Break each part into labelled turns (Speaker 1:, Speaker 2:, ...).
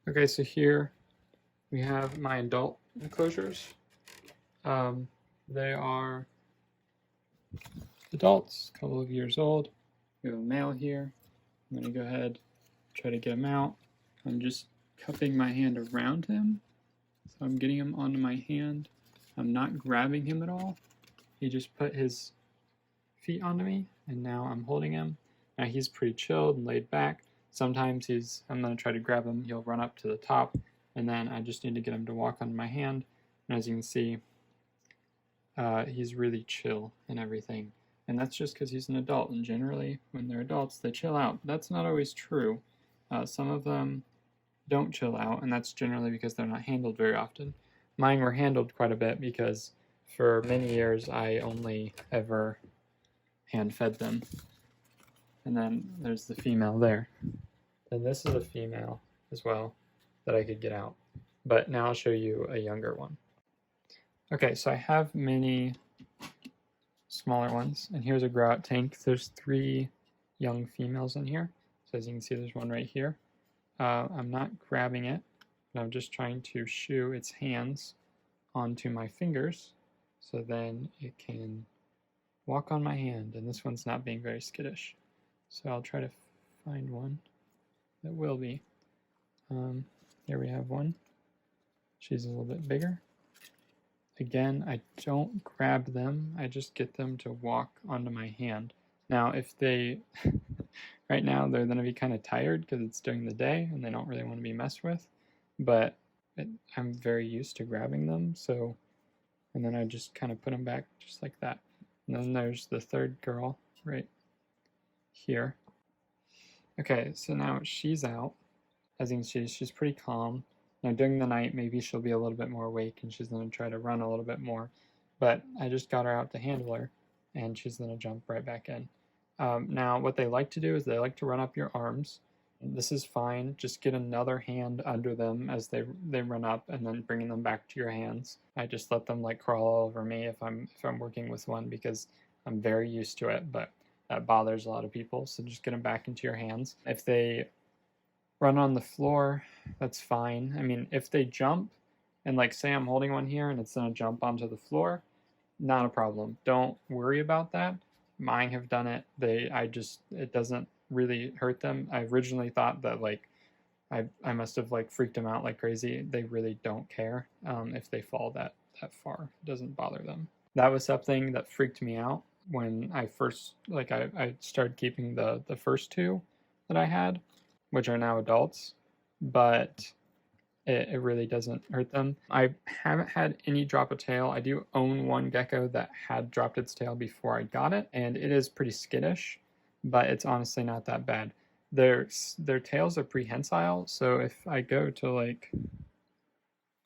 Speaker 1: Okay, so here we have my adult enclosures. They are adults, a couple of years old. We have a male here. I'm going to go ahead, try to get him out. I'm just cupping my hand around him. So I'm getting him onto my hand. I'm not grabbing him at all. He just put his feet onto me, and now I'm holding him. Now he's pretty chilled and laid back. Sometimes I'm going to try to grab him. He'll run up to the top, and then I just need to get him to walk onto my hand. And as you can see, he's really chill and everything. And that's just because he's an adult, and generally when they're adults they chill out. That's not always true. Some of them don't chill out, and that's generally because they're not handled very often. Mine were handled quite a bit because for many years I only ever hand fed them. And then there's the female there. And this is a female as well that I could get out. But now I'll show you a younger one. Okay, so I have many smaller ones, and here's a grow out tank. There's 3 young females in here. So as you can see, there's one right here. I'm not grabbing it, but I'm just trying to shoo its hands onto my fingers so then it can walk on my hand, and this one's not being very skittish. So I'll try to find one that will be. Here we have one. She's a little bit bigger. Again, I don't grab them, I just get them to walk onto my hand. Now, if they, right now they're going to be kind of tired because it's during the day and they don't really want to be messed with, but I'm very used to grabbing them, so, and then I just kind of put them back just like that. And then there's the third girl right here. Okay, so now she's out. As you can see, she's pretty calm. Now during the night, maybe she'll be a little bit more awake and she's going to try to run a little bit more. But I just got her out to handle her, and she's going to jump right back in. Now what they like to do is they like to run up your arms. This is fine. Just get another hand under them as they run up, and then bringing them back to your hands. I just let them like crawl all over me if I'm working with one because I'm very used to it, but that bothers a lot of people. So just get them back into your hands. If they run on the floor, that's fine. I mean, if they jump, and like say I'm holding one here and it's gonna jump onto the floor, not a problem. Don't worry about that. Mine have done it. It doesn't really hurt them. I originally thought that like I must have like freaked them out like crazy. They really don't care if they fall that far. It doesn't bother them. That was something that freaked me out when I first I started keeping the first 2 that I had, which are now adults, but it really doesn't hurt them. I haven't had any drop a tail. I do own one gecko that had dropped its tail before I got it, and it is pretty skittish, but it's honestly not that bad. Their tails are prehensile, so if I go to like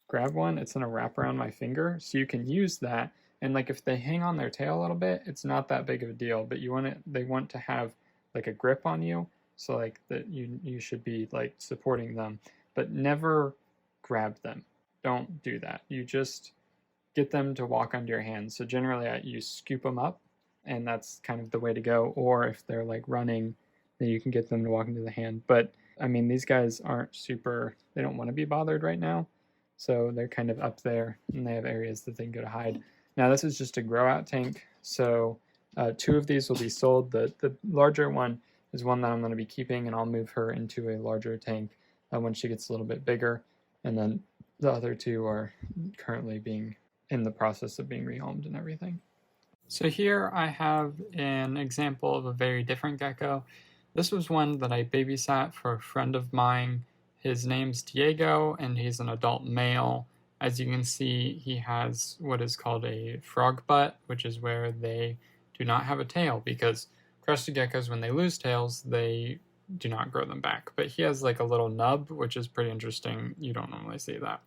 Speaker 1: grab one, it's gonna wrap around my finger, so you can use that. And like if they hang on their tail a little bit, it's not that big of a deal, but they want to have like a grip on you, so like that you should be like supporting them, but never grab them. Don't do that. You just get them to walk under your hands. So generally you scoop them up, and that's kind of the way to go. Or if they're like running, then you can get them to walk into the hand. But I mean, these guys aren't they don't want to be bothered right now, so they're kind of up there and they have areas that they can go to hide. Now this is just a grow out tank, so 2 of these will be sold. The larger one is one that I'm going to be keeping, and I'll move her into a larger tank when she gets a little bit bigger. And then the other 2 are currently being in the process of being rehomed and everything. So here I have an example of a very different gecko. This was one that I babysat for a friend of mine. His name's Diego, and he's an adult male. As you can see, he has what is called a frog butt, which is where they do not have a tail, because crested geckos, when they lose tails, they do not grow them back. But he has like a little nub, which is pretty interesting. You don't normally see that.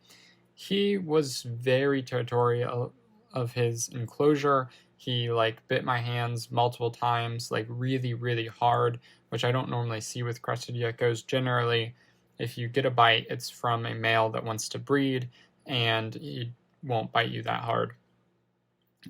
Speaker 1: He was very territorial of his enclosure. He like bit my hands multiple times, like really, really hard, which I don't normally see with crested geckos. Generally, if you get a bite, it's from a male that wants to breed, and he won't bite you that hard.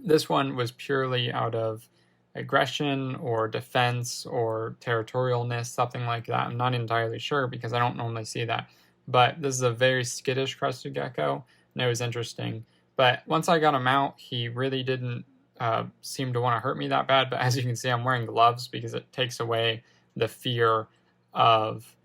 Speaker 1: This one was purely out of aggression or defense or territorialness, something like that. I'm not entirely sure because I don't normally see that But this is a very skittish crested gecko, and it was interesting. But once I got him out, he really didn't seem to want to hurt me that bad. But as you can see, I'm wearing gloves because it takes away the fear of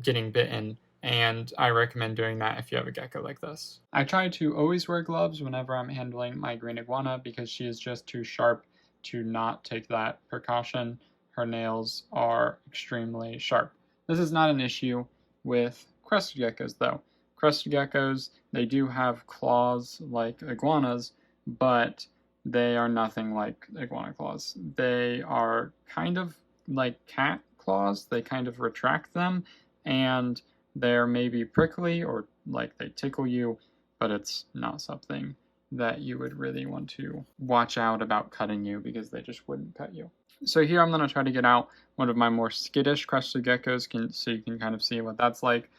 Speaker 1: getting bitten, and I recommend doing that if you have a gecko like this. I try to always wear gloves whenever I'm handling my green iguana because she is just too sharp to not take that precaution. Her nails are extremely sharp. This is not an issue with crested geckos though. Crested geckos, they do have claws like iguanas, but they are nothing like iguana claws. They are kind of like cat claws. They kind of retract them, and they're maybe prickly or like they tickle you, but it's not something that you would really want to watch out about cutting you because they just wouldn't cut you. So here I'm going to try to get out one of my more skittish crested geckos so you can kind of see what that's like.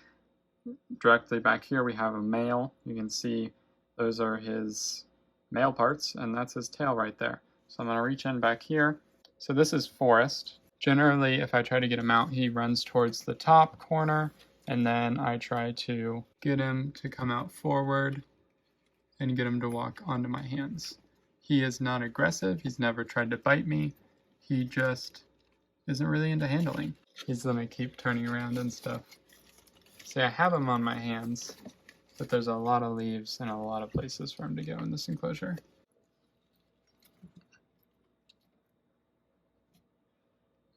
Speaker 1: Directly back here we have a male. You can see those are his male parts, and that's his tail right there. So I'm going to reach in back here. So this is Forrest. Generally, if I try to get him out, he runs towards the top corner, and then I try to get him to come out forward and get him to walk onto my hands. He is not aggressive. He's never tried to bite me. He just isn't really into handling. He's gonna keep turning around and stuff. See, I have him on my hands, but there's a lot of leaves and a lot of places for him to go in this enclosure.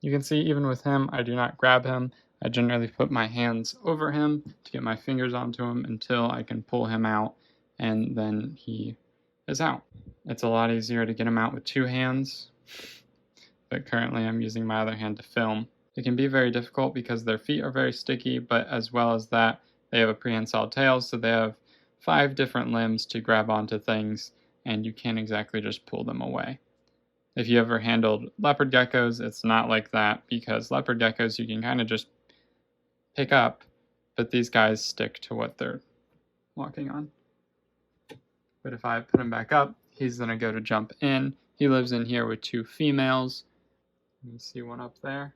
Speaker 1: You can see even with him, I do not grab him. I generally put my hands over him to get my fingers onto him until I can pull him out, and then he is out. It's a lot easier to get him out with two hands, but currently I'm using my other hand to film. It can be very difficult because their feet are very sticky, but as well as that, they have a prehensile tail, so they have 5 different limbs to grab onto things, and you can't exactly just pull them away. If you ever handled leopard geckos, it's not like that, because leopard geckos you can kind of just pick up, but these guys stick to what they're walking on. But if I put him back up, he's going to go to jump in. He lives in here with 2 females. You can see one up there.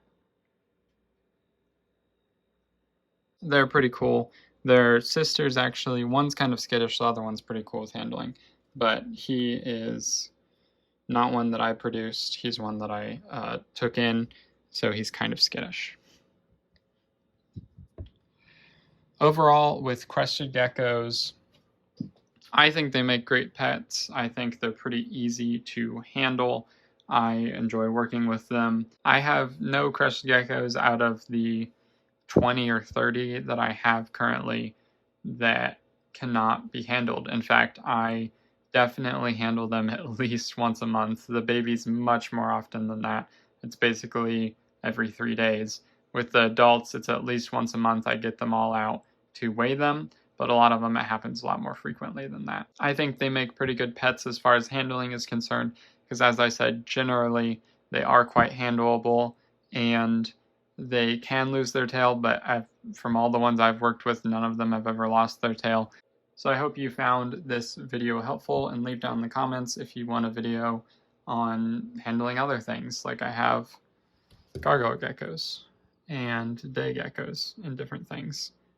Speaker 1: They're pretty cool. They're sisters, actually. One's kind of skittish, the other one's pretty cool with handling. But he is not one that I produced. He's one that I took in, so he's kind of skittish. Overall, with crested geckos, I think they make great pets. I think they're pretty easy to handle. I enjoy working with them. I have no crested geckos out of the 20 or 30 that I have currently that cannot be handled. In fact, I definitely handle them at least once a month. The babies much more often than that. It's basically every 3 days. With the adults, it's at least once a month I get them all out to weigh them, but a lot of them it happens a lot more frequently than that. I think they make pretty good pets as far as handling is concerned, because as I said, generally they are quite handleable, and they can lose their tail, but from all the ones I've worked with, none of them have ever lost their tail. So I hope you found this video helpful, and leave down in the comments if you want a video on handling other things, like I have gargoyle geckos and day geckos and different things.